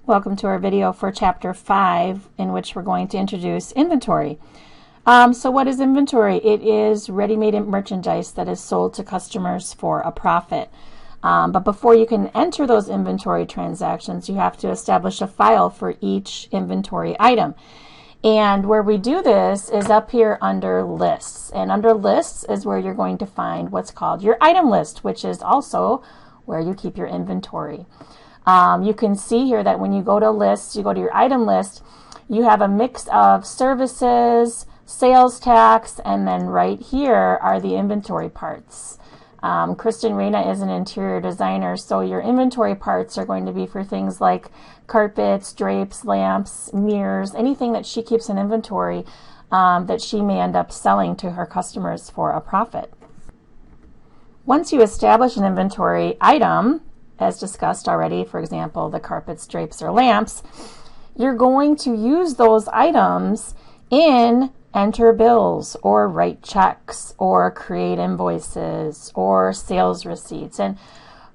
Welcome to our video for Chapter 5, in which we're going to introduce inventory. So what is inventory? It is ready-made merchandise that is sold to customers for a profit. But before you can enter those inventory transactions, you have to establish a file for each inventory item. And where we do this is up here under lists. And under lists is where you're going to find what's called your item list, which is also where you keep your inventory. You can see here that when you go to lists, you go to your item list, you have a mix of services, sales tax, and then right here are the inventory parts. Kristen Reyna is an interior designer, so your inventory parts are going to be for things like carpets, drapes, lamps, mirrors, anything that she keeps in inventory that she may end up selling to her customers for a profit. Once you establish an inventory item, as discussed already, for example, the carpets, drapes, or lamps, you're going to use those items in enter bills or write checks or create invoices or sales receipts. And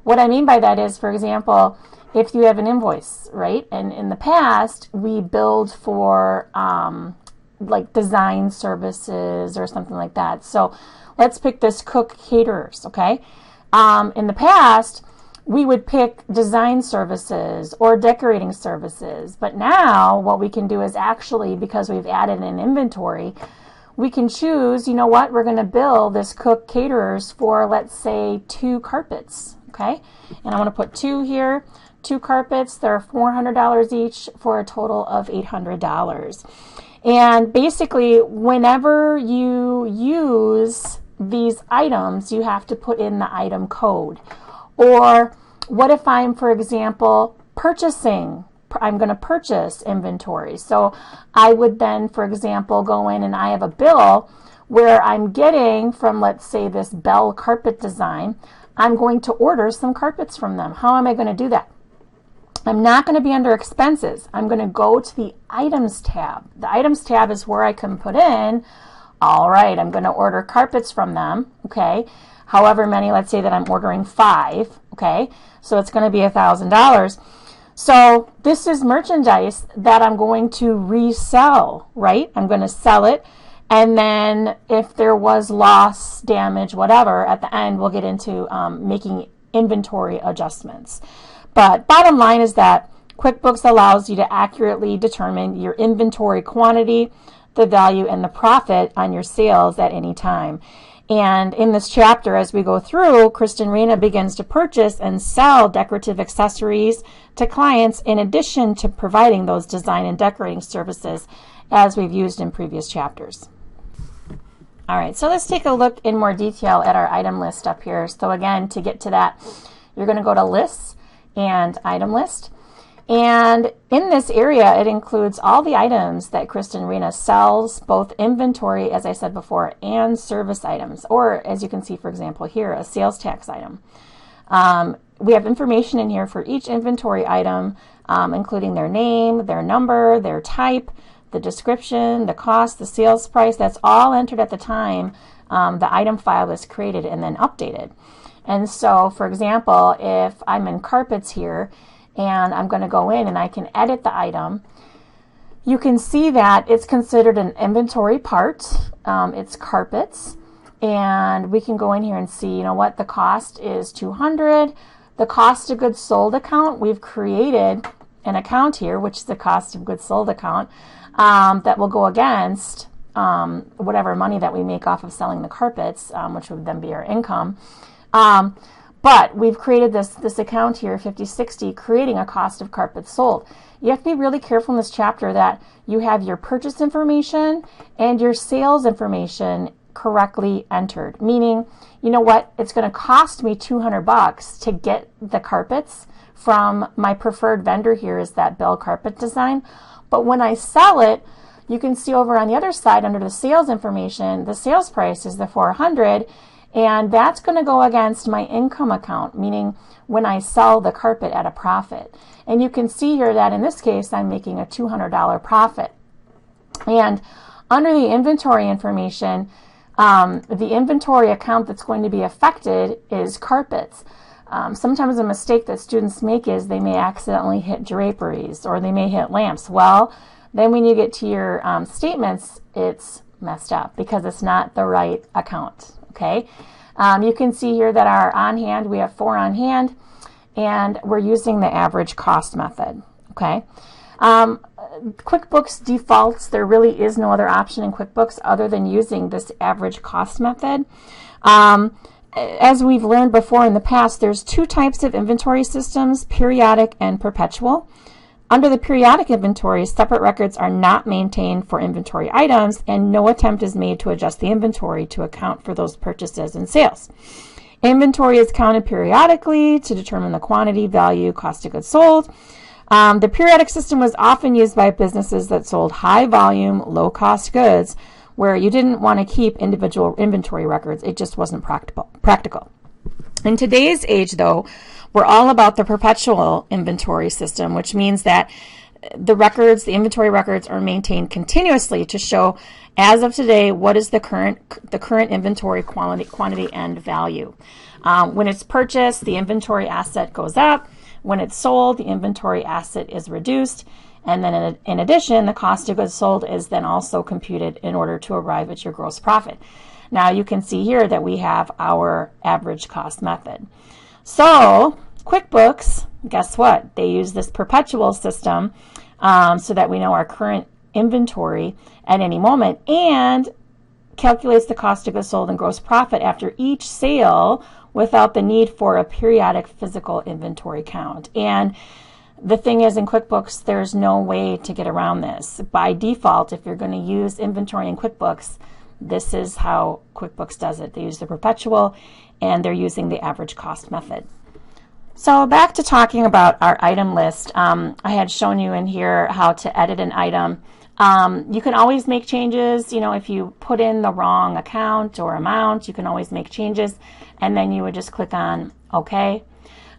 what I mean by that is, for example, if you have an invoice, right? And in the past, we billed for like design services or something like that. So let's pick this cook caterers, okay? In the past, we would pick design services or decorating services. But now what we can do is actually, because we've added an inventory, we can choose, you know what, we're going to bill this cook caterers for, let's say, 2 carpets, okay? And I want to put 2 here, 2 carpets. They're $400 each for a total of $800. And basically, whenever you use these items, you have to put in the item code. Or what if I'm, for example, purchasing? I'm going to purchase inventory. So I would then, for example, go in and I have a bill where I'm getting from, let's say, this Bell carpet design. I'm going to order some carpets from them. How am I going to do that? I'm not going to be under expenses. I'm going to go to the items tab. The items tab is where I can put in, all right, I'm going to order carpets from them, okay? However many, let's say that I'm ordering 5, okay? So it's going to be $1,000. So this is merchandise that I'm going to resell, right? I'm going to sell it. And then if there was loss, damage, whatever, at the end, we'll get into making inventory adjustments. But bottom line is that QuickBooks allows you to accurately determine your inventory quantity, the value, and the profit on your sales at any time. And in this chapter, as we go through, Kristen Reyna begins to purchase and sell decorative accessories to clients in addition to providing those design and decorating services as we've used in previous chapters. All right, so let's take a look in more detail at our item list up here. So again, to get to that, you're going to go to Lists and Item List. And in this area, it includes all the items that Kristen Reyna sells, both inventory, as I said before, and service items, or as you can see, for example, here, a sales tax item. We have information in here for each inventory item, including their name, their number, their type, the description, the cost, the sales price. That's all entered at the time the item file is created and then updated. And so, for example, if I'm in carpets here, and I'm going to go in and I can edit the item, you can see that it's considered an inventory part. It's carpets. And we can go in here and see, you know what, the cost is $200. The cost of goods sold account, we've created an account here, which is the cost of goods sold account, that will go against whatever money that we make off of selling the carpets, which would then be our income. But we've created this account here, 5060, creating a cost of carpets sold. You have to be really careful in this chapter that you have your purchase information and your sales information correctly entered. Meaning, you know what, it's going to cost me $200 to get the carpets from my preferred vendor here is that Bell carpet design. But when I sell it, you can see over on the other side under the sales information, the sales price is the $400. And that's going to go against my income account, meaning when I sell the carpet at a profit. And you can see here that in this case, I'm making a $200 profit. And under the inventory information, the inventory account that's going to be affected is carpets. Sometimes a mistake that students make is they may accidentally hit draperies or they may hit lamps. Well, then when you get to your statements, it's messed up because it's not the right account. Okay, you can see here that our on hand, we have 4 on hand, and we're using the average cost method. Okay. QuickBooks defaults. There really is no other option in QuickBooks other than using this average cost method. As we've learned before in the past, there's 2 types of inventory systems, periodic and perpetual. Under the periodic inventory, separate records are not maintained for inventory items, and no attempt is made to adjust the inventory to account for those purchases and sales. Inventory is counted periodically to determine the quantity, value, cost of goods sold. The periodic system was often used by businesses that sold high volume, low cost goods where you didn't want to keep individual inventory records. It just wasn't practical. In today's age, though, we're all about the perpetual inventory system, which means that the inventory records are maintained continuously to show, as of today, what is the current inventory quantity and value. When it's purchased, the inventory asset goes up. When it's sold, the inventory asset is reduced. And then in addition, the cost of goods sold is then also computed in order to arrive at your gross profit. Now you can see here that we have our average cost method. So QuickBooks, guess what? They use this perpetual system so that we know our current inventory at any moment and calculates the cost of goods sold and gross profit after each sale without the need for a periodic physical inventory count. And the thing is, in QuickBooks, there's no way to get around this. By default, if you're going to use inventory in QuickBooks, this is how QuickBooks does it. They use the perpetual, and they're using the average cost method. So back to talking about our item list. I had shown you in here how to edit an item. You can always make changes. You know, if you put in the wrong account or amount, you can always make changes, and then you would just click on OK.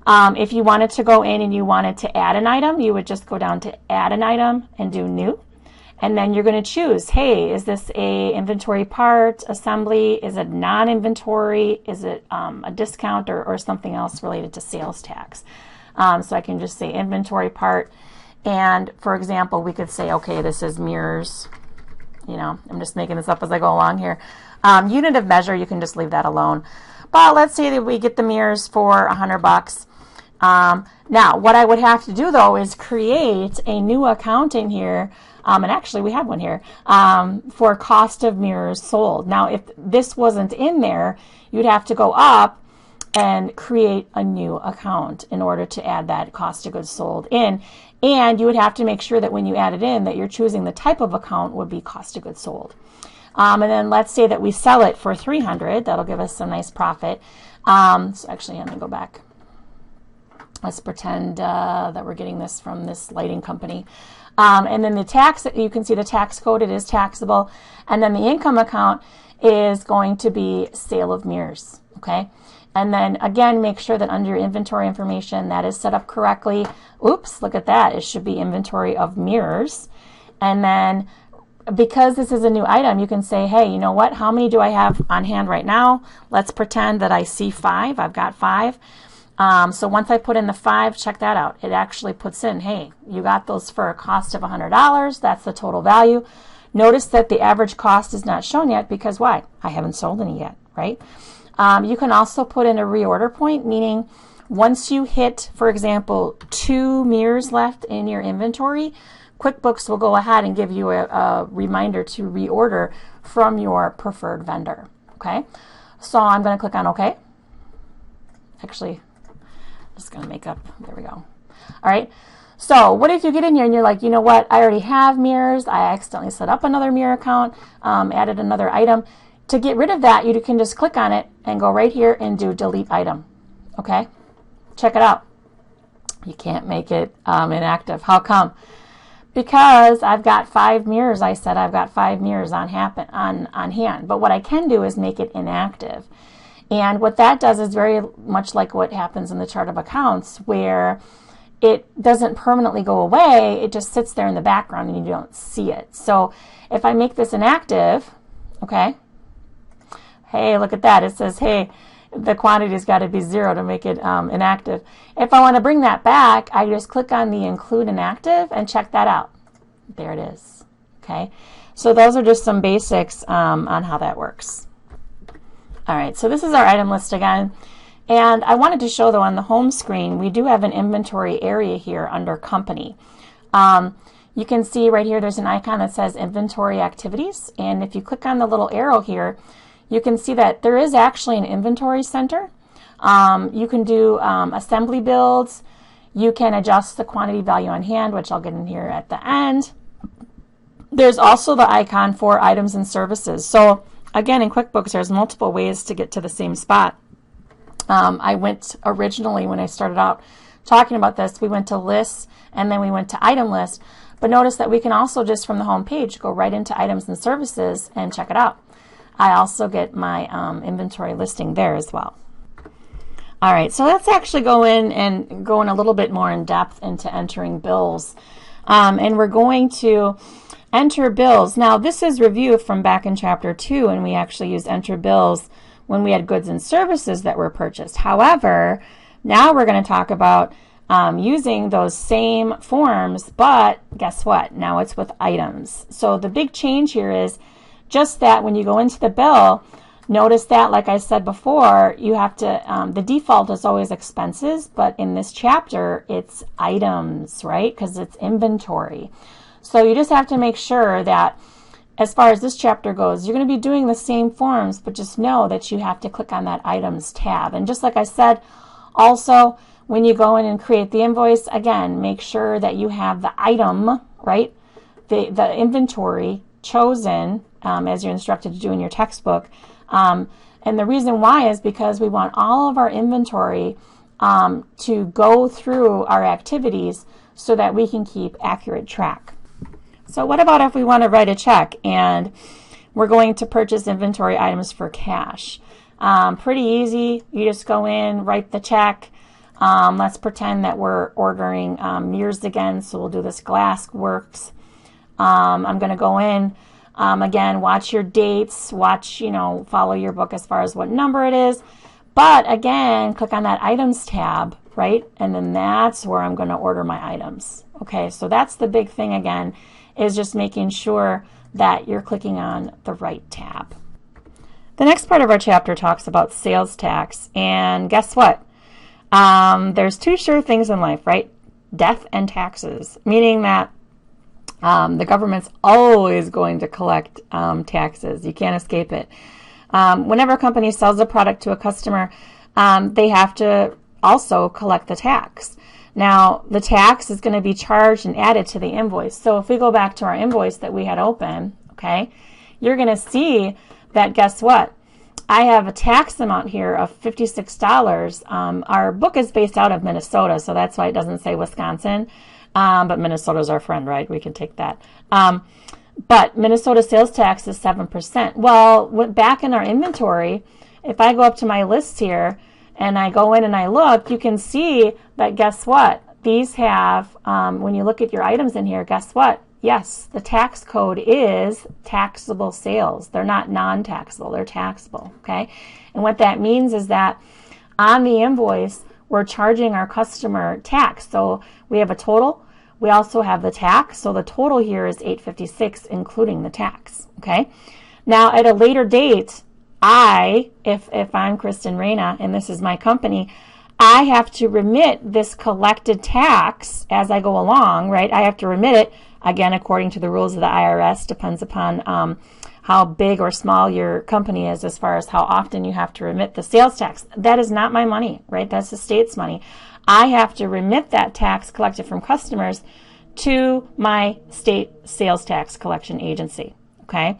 If you wanted to go in and you wanted to add an item, you would just go down to Add an Item and do New. And then you're going to choose, hey, is this a inventory part, assembly? Is it non-inventory? Is it a discount or something else related to sales tax? So I can just say inventory part. And for example, we could say, okay, this is mirrors. You know, I'm just making this up as I go along here. Unit of measure, you can just leave that alone. But let's say that we get the mirrors for $100. Now, what I would have to do, though, is create a new account in here, and actually we have one here, for cost of mirrors sold. Now, if this wasn't in there, you'd have to go up and create a new account in order to add that cost of goods sold in. And you would have to make sure that when you add it in, that you're choosing the type of account would be cost of goods sold. And then let's say that we sell it for $300. That'll give us some nice profit. So actually, I'm going to go back. Let's pretend that we're getting this from this lighting company. And then the tax, you can see the tax code, it is taxable. And then the income account is going to be sale of mirrors, okay? And then again, make sure that under your inventory information that is set up correctly. Oops, look at that. It should be inventory of mirrors. And then because this is a new item, you can say, hey, you know what? How many do I have on hand right now? Let's pretend that I see 5. I've got 5. So once I put in the 5, check that out. It actually puts in, hey, you got those for a cost of $100. That's the total value. Notice that the average cost is not shown yet because why? I haven't sold any yet, right? You can also put in a reorder point, meaning once you hit, for example, 2 mirrors left in your inventory, QuickBooks will go ahead and give you a reminder to reorder from your preferred vendor, okay? So I'm going to click on OK. Actually, I'm just going to make up, there we go. All right, so what if you get in here and you're like, you know what, I already have mirrors, I accidentally set up another mirror account, added another item. To get rid of that, you can just click on it and go right here and do delete item, okay? Check it out. You can't make it inactive. How come? Because I've got 5 mirrors. I said I've got 5 mirrors on hand. But what I can do is make it inactive. And what that does is very much like what happens in the chart of accounts, where it doesn't permanently go away. It just sits there in the background and you don't see it. So if I make this inactive, okay, hey, look at that. It says, hey, the quantity's got to be 0 to make it inactive. If I want to bring that back, I just click on the include inactive and check that out. There it is. Okay, so those are just some basics on how that works. All right, so this is our item list again. And I wanted to show, though, on the home screen, we do have an inventory area here under company. You can see right here there's an icon that says inventory activities. And if you click on the little arrow here, you can see that there is actually an inventory center. You can do assembly builds. You can adjust the quantity value on hand, which I'll get in here at the end. There's also the icon for items and services. So again, in QuickBooks, there's multiple ways to get to the same spot. I went originally, when I started out talking about this, we went to lists and then we went to item list. But notice that we can also just from the home page go right into items and services and check it out. I also get my inventory listing there as well. All right, so let's actually go in a little bit more in depth into entering bills. And we're going to enter bills. Now, this is review from back in Chapter 2, and we actually used enter bills when we had goods and services that were purchased. However, now we're going to talk about using those same forms, but guess what? Now it's with items. So the big change here is just that when you go into the bill, notice that, like I said before, you have to, the default is always expenses, but in this chapter, it's items, right? Because it's inventory. So you just have to make sure that as far as this chapter goes, you're going to be doing the same forms, but just know that you have to click on that items tab. And just like I said, also, when you go in and create the invoice, again, make sure that you have the item, right? The inventory chosen as you're instructed to do in your textbook. And the reason why is because we want all of our inventory to go through our activities so that we can keep accurate track. So what about if we want to write a check and we're going to purchase inventory items for cash? Pretty easy. You just go in, write the check. Let's pretend that we're ordering mirrors again, so we'll do this glass works. I'm going to go in, again, watch your dates, follow your book as far as what number it is. But again, click on that items tab, right? And then that's where I'm going to order my items. Okay, so that's the big thing again, is just making sure that you're clicking on the right tab. The next part of our chapter talks about sales tax, and guess what? There's two sure things in life, right? Death and taxes, meaning that the government's always going to collect taxes. You can't escape it. Whenever a company sells a product to a customer, they have to also collect the tax. Now, the tax is going to be charged and added to the invoice. So if we go back to our invoice that we had open, okay, you're going to see that, guess what? I have a tax amount here of $56. Our book is based out of Minnesota, so that's why it doesn't say Wisconsin. But Minnesota's our friend, right? We can take that. But Minnesota sales tax is 7%. Well, back in our inventory, if I go up to my list here and I go in and I look, you can see that, guess what? These have, when you look at your items in here, guess what? Yes, the tax code is taxable sales. They're not non-taxable, they're taxable, okay? And what that means is that on the invoice, we're charging our customer tax. So we have a total. We also have the tax. So the total here is $856, including the tax, okay? Now, at a later date, if I'm Kristen Reyna and this is my company, I have to remit this collected tax as I go along, right? I have to remit it, again, according to the rules of the IRS, depends upon how big or small your company is as far as how often you have to remit the sales tax. That is not my money, right? That's the state's money. I have to remit that tax collected from customers to my state sales tax collection agency, okay?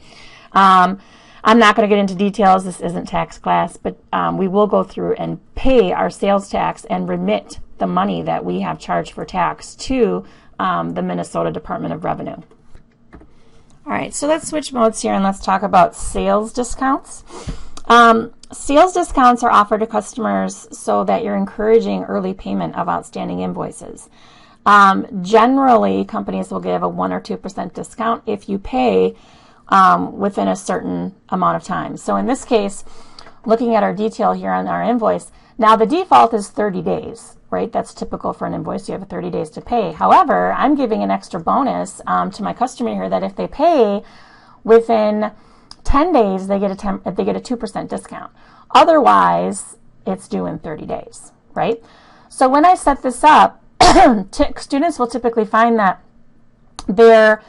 I'm not going to get into details. This isn't tax class, but we will go through and pay our sales tax and remit the money that we have charged for tax to the Minnesota Department of Revenue. All right, so let's switch modes here and let's talk about sales discounts. Sales discounts are offered to customers so that you're encouraging early payment of outstanding invoices. Generally, companies will give a 1 or 2% discount if you pay within a certain amount of time. So in this case, looking at our detail here on our invoice, now the default is 30 days, right? That's typical for an invoice. You have 30 days to pay. However, I'm giving an extra bonus to my customer here that if they pay within 10 days, they get a 2% discount. Otherwise, it's due in 30 days, right? So when I set this up, students will typically find that they're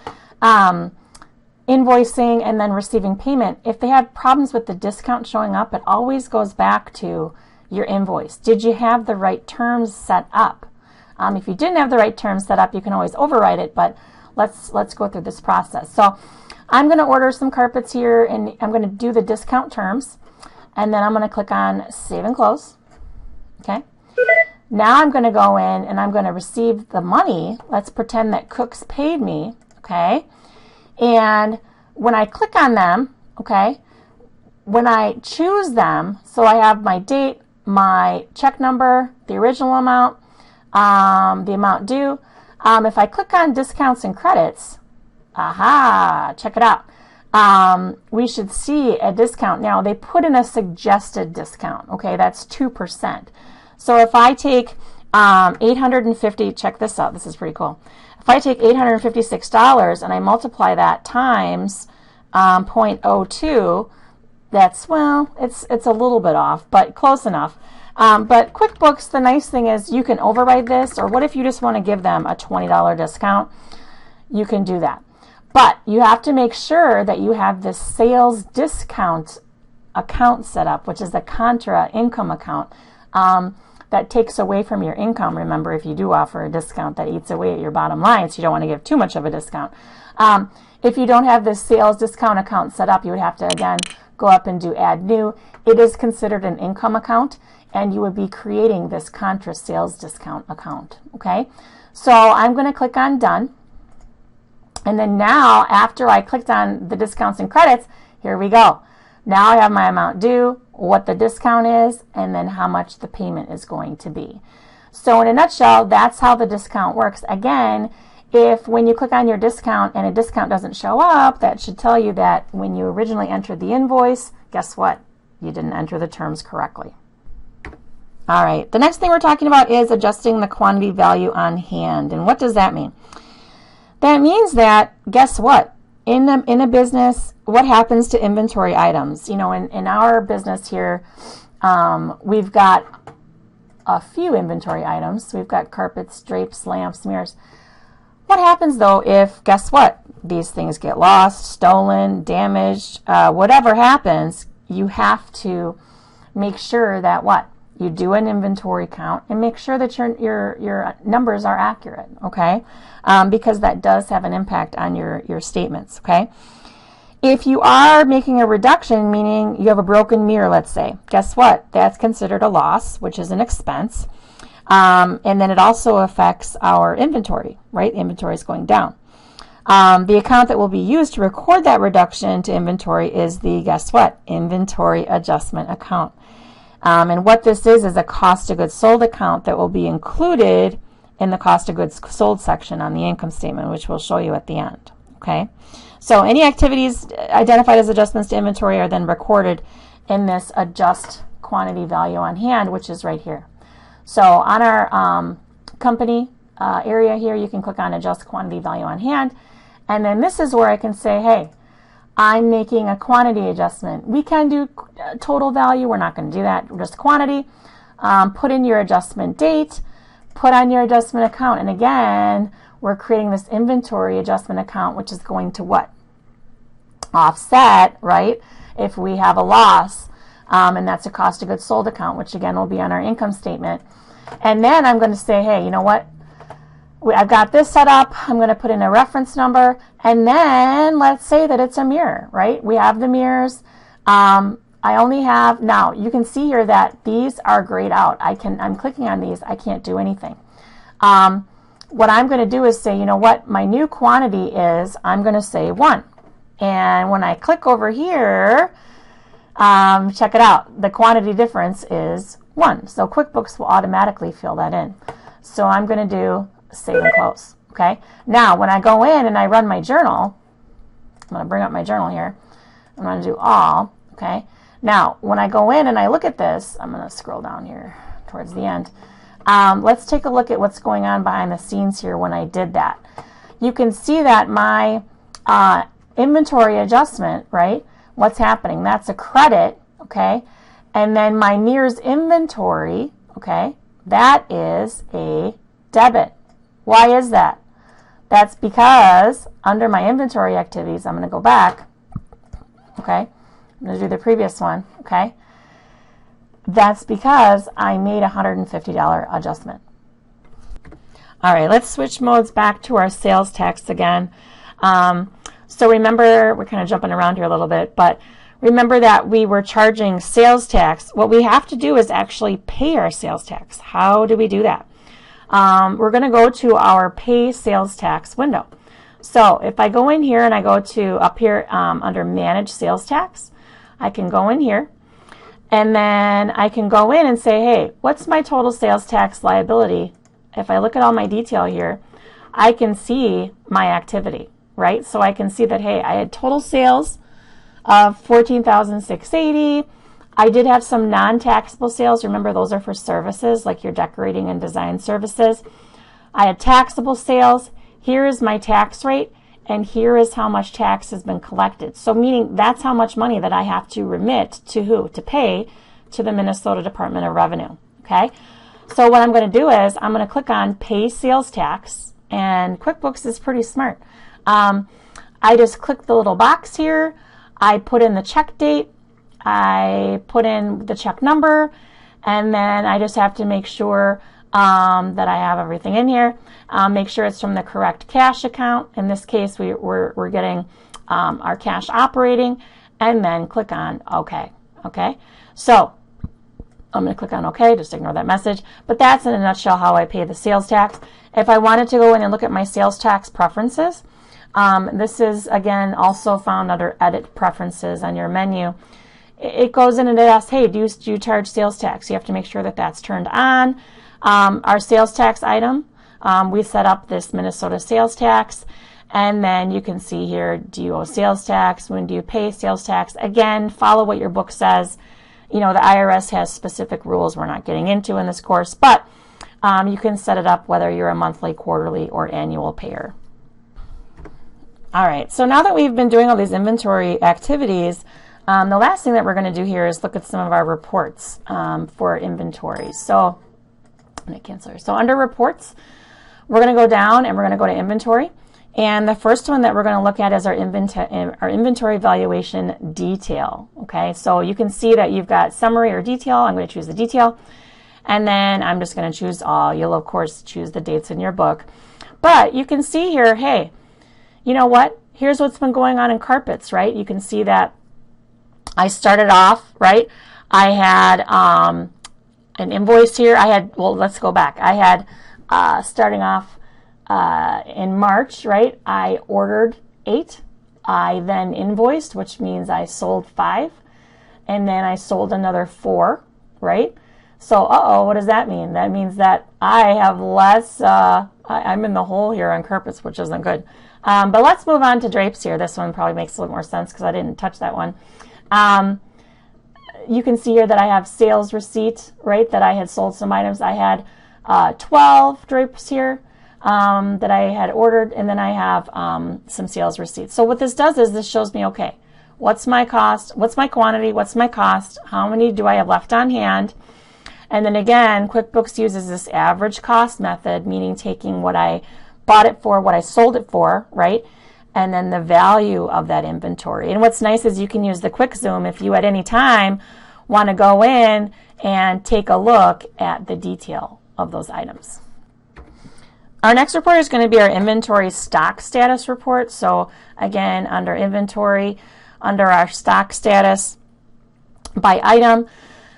invoicing and then receiving payment. If they have problems with the discount showing up, it always goes back to your invoice. Did you have the right terms set up? If you didn't have the right terms set up, you can always override it, but let's go through this process. So I'm going to order some carpets here, and I'm going to do the discount terms, and then I'm going to click on Save and Close. Okay. Now I'm going to go in and I'm going to receive the money. Let's pretend that Cooks paid me. Okay. And when I click on them, okay, when I choose them, so I have my date, my check number, the original amount, the amount due. If I click on discounts and credits, aha, check it out. We should see a discount. Now they put in a suggested discount. Okay, that's 2%. So if I take 850, check this out. This is pretty cool. If I take $856 and I multiply that times 0.02, that's, well, it's a little bit off, but close enough. But QuickBooks, the nice thing is you can override this, or what if you just want to give them a $20 discount? You can do that. But you have to make sure that you have this sales discount account set up, which is the contra income account. That takes away from your income. Remember, if you do offer a discount, that eats away at your bottom line, so you don't want to give too much of a discount. If you don't have this sales discount account set up, you would have to, again, go up and do Add New. It is considered an income account, and you would be creating this contra sales discount account. Okay, so I'm going to click on Done. And then now, after I clicked on the discounts and credits, here we go. Now I have my amount due, what the discount is, and then how much the payment is going to be. So in a nutshell, that's how the discount works. Again, if when you click on your discount and a discount doesn't show up, that should tell you that when you originally entered the invoice, guess what? You didn't enter the terms correctly. All right, the next thing we're talking about is adjusting the quantity value on hand. And what does that mean? That means that, guess what? In a business, what happens to inventory items? You know, in our business here, we've got a few inventory items. We've got carpets, drapes, lamps, mirrors. What happens though if, guess what? These things get lost, stolen, damaged, whatever happens, you have to make sure that what? You do an inventory count and make sure that your numbers are accurate, okay? Because that does have an impact on your statements, okay? If you are making a reduction, meaning you have a broken mirror, let's say, guess what? That's considered a loss, which is an expense. And then it also affects our inventory, right? Inventory is going down. The account that will be used to record that reduction to inventory is the, guess what? Inventory adjustment account. And what this is a cost of goods sold account that will be included in the cost of goods sold section on the income statement, which we'll show you at the end. Okay, so any activities identified as adjustments to inventory are then recorded in this adjust quantity value on hand, which is right here. So on our company area here, you can click on adjust quantity value on hand, and then this is where I can say, hey, I'm making a quantity adjustment. We can do total value. We're not going to do that. Just quantity. Put in your adjustment date. Put on your adjustment account. And again, we're creating this inventory adjustment account, which is going to what? Offset, right? If we have a loss. And that's a cost of goods sold account, which again will be on our income statement. And then I'm going to say, hey, you know what? I've got this set up. I'm going to put in a reference number, and then let's say that it's a mirror, right? We have the mirrors. I only have, now you can see here that these are grayed out. I'm clicking on these. I can't do anything. What I'm going to do is say, you know what? My new quantity is, I'm going to say 1. And when I click over here, check it out. The quantity difference is 1. So QuickBooks will automatically fill that in. So I'm going to do Save and Close. Okay. Now, when I go in and I run my journal, I'm going to bring up my journal here. I'm going to do all. Okay. Now, when I go in and I look at this, I'm going to scroll down here towards the end. Let's take a look at what's going on behind the scenes here when I did that. You can see that my inventory adjustment, right? What's happening? That's a credit, okay? And then my nears inventory, okay, that is a debit. Why is that? That's because under my inventory activities, I'm going to go back, okay? I'm going to do the previous one, okay? That's because I made a $150 adjustment. All right, let's switch modes back to our sales tax again. So remember, we're kind of jumping around here a little bit, but remember that we were charging sales tax. What we have to do is actually pay our sales tax. How do we do that? We're going to go to our pay sales tax window. So if I go in here and I go to up here under manage sales tax, I can go in here and then I can go in and say, hey, what's my total sales tax liability? If I look at all my detail here, I can see my activity, right? So I can see that, hey, I had total sales of $14,680. I did have some non-taxable sales. Remember, those are for services like your decorating and design services. I had taxable sales. Here is my tax rate, and here is how much tax has been collected. So meaning that's how much money that I have to remit to who? To pay to the Minnesota Department of Revenue, okay? So what I'm going to do is I'm going to click on Pay Sales Tax, and QuickBooks is pretty smart. I just click the little box here. I put in the check date. I put in the check number, and then I just have to make sure that I have everything in here. Make sure it's from the correct cash account. In this case, we're getting our cash operating, and then click on OK. Okay, so I'm going to click on OK, just ignore that message. But that's in a nutshell how I pay the sales tax. If I wanted to go in and look at my sales tax preferences, this is, again, also found under Edit Preferences on your menu. It goes in and it asks, hey, do you charge sales tax? You have to make sure that that's turned on. Our sales tax item, we set up this Minnesota sales tax. And then you can see here, do you owe sales tax? When do you pay sales tax? Again, follow what your book says. You know, the IRS has specific rules we're not getting into in this course, but you can set it up whether you're a monthly, quarterly, or annual payer. All right, so now that we've been doing all these inventory activities, the last thing that we're going to do here is look at some of our reports for inventory. So I'm going to cancel here. So under reports, we're going to go down and we're going to go to inventory. And the first one that we're going to look at is our inventory valuation detail. Okay, so you can see that you've got summary or detail. I'm going to choose the detail. And then I'm just going to choose all. You'll, of course, choose the dates in your book. But you can see here, hey, you know what? Here's what's been going on in carpets, right? You can see that I started off, right? I had an invoice here. I had, well, let's go back. I had, starting off in March, right? I ordered 8. I then invoiced, which means I sold 5. And then I sold another 4, right? So, what does that mean? That means that I have less, I'm in the hole here on carpets, which isn't good. But let's move on to drapes here. This one probably makes a little more sense because I didn't touch that one. You can see here that I have sales receipt, right, that I had sold some items. I had 12 drapes here that I had ordered, and then I have some sales receipts. So what this does is this shows me, okay, what's my cost, what's my quantity, what's my cost, how many do I have left on hand? And then again, QuickBooks uses this average cost method, meaning taking what I bought it for, what I sold it for, right? And then the value of that inventory. And what's nice is you can use the quick zoom if you at any time want to go in and take a look at the detail of those items. Our next report is going to be our inventory stock status report. So again, under inventory, under our stock status by item,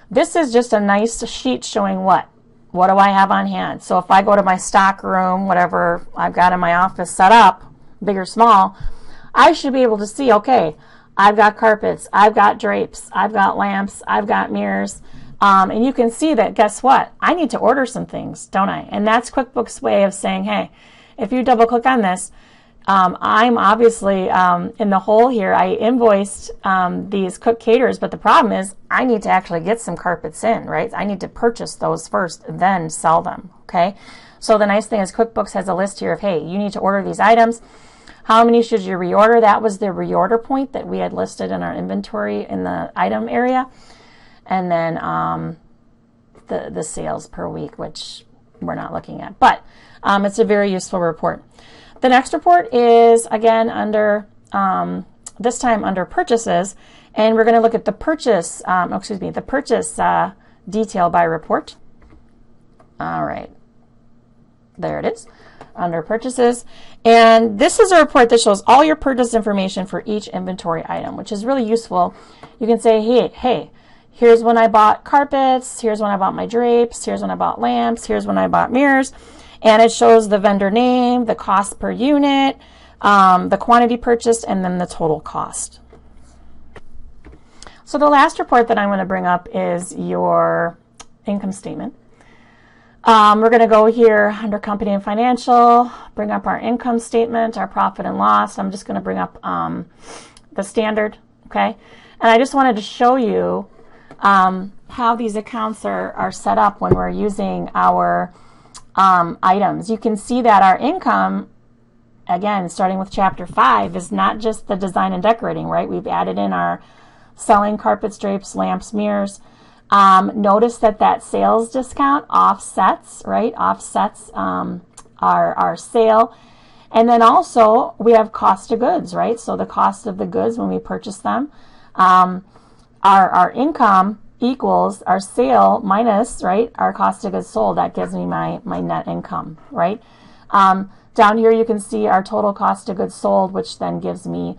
this is just a nice sheet showing what do I have on hand. So if I go to my stock room, whatever I've got in my office set up, big or small, I should be able to see, okay, I've got carpets, I've got drapes, I've got lamps, I've got mirrors, and you can see that, guess what? I need to order some things, don't I? And that's QuickBooks' way of saying, hey, if you double click on this, I'm obviously in the hole here. I invoiced these cook caterers, but the problem is I need to actually get some carpets in, right? I need to purchase those first, then sell them, okay? So the nice thing is QuickBooks has a list here of, hey, you need to order these items. How many should you reorder? That was the reorder point that we had listed in our inventory in the item area. And then the sales per week, which we're not looking at. But it's a very useful report. The next report is, again, under, this time under purchases. And we're going to look at the purchase, the purchase detail by report. All right. There it is, under purchases. And this is a report that shows all your purchase information for each inventory item, which is really useful. You can say, hey, here's when I bought carpets, here's when I bought my drapes, here's when I bought lamps, here's when I bought mirrors. And it shows the vendor name, the cost per unit, the quantity purchased, and then the total cost. So the last report that I'm going to bring up is your income statement. We're going to go here under company and financial, bring up our income statement, our profit and loss. I'm just going to bring up the standard, okay? And I just wanted to show you how these accounts are set up when we're using our items. You can see that our income, again, starting with Chapter 5, is not just the design and decorating, right? We've added in our selling carpets, drapes, lamps, mirrors. Notice that sales discount offsets, right? Offsets our sale. And then also we have cost of goods, right? So the cost of the goods when we purchase them. Our income equals our sale minus, right, our cost of goods sold. That gives me my net income, right? Down here you can see our total cost of goods sold, which then gives me,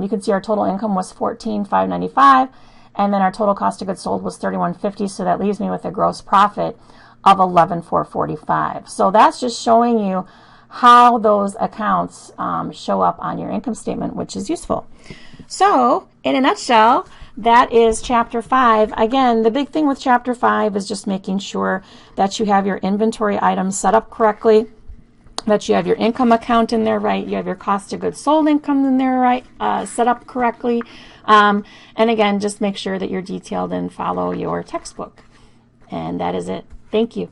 you can see our total income was $14,595, and then our total cost of goods sold was $31.50, so that leaves me with a gross profit of $11,445. So that's just showing you how those accounts show up on your income statement, which is useful. So in a nutshell, that is Chapter 5. Again, the big thing with Chapter 5 is just making sure that you have your inventory items set up correctly, that you have your income account in there right, you have your cost of goods sold income in there right, set up correctly. And again, just make sure that you're detailed and follow your textbook. And that is it. Thank you.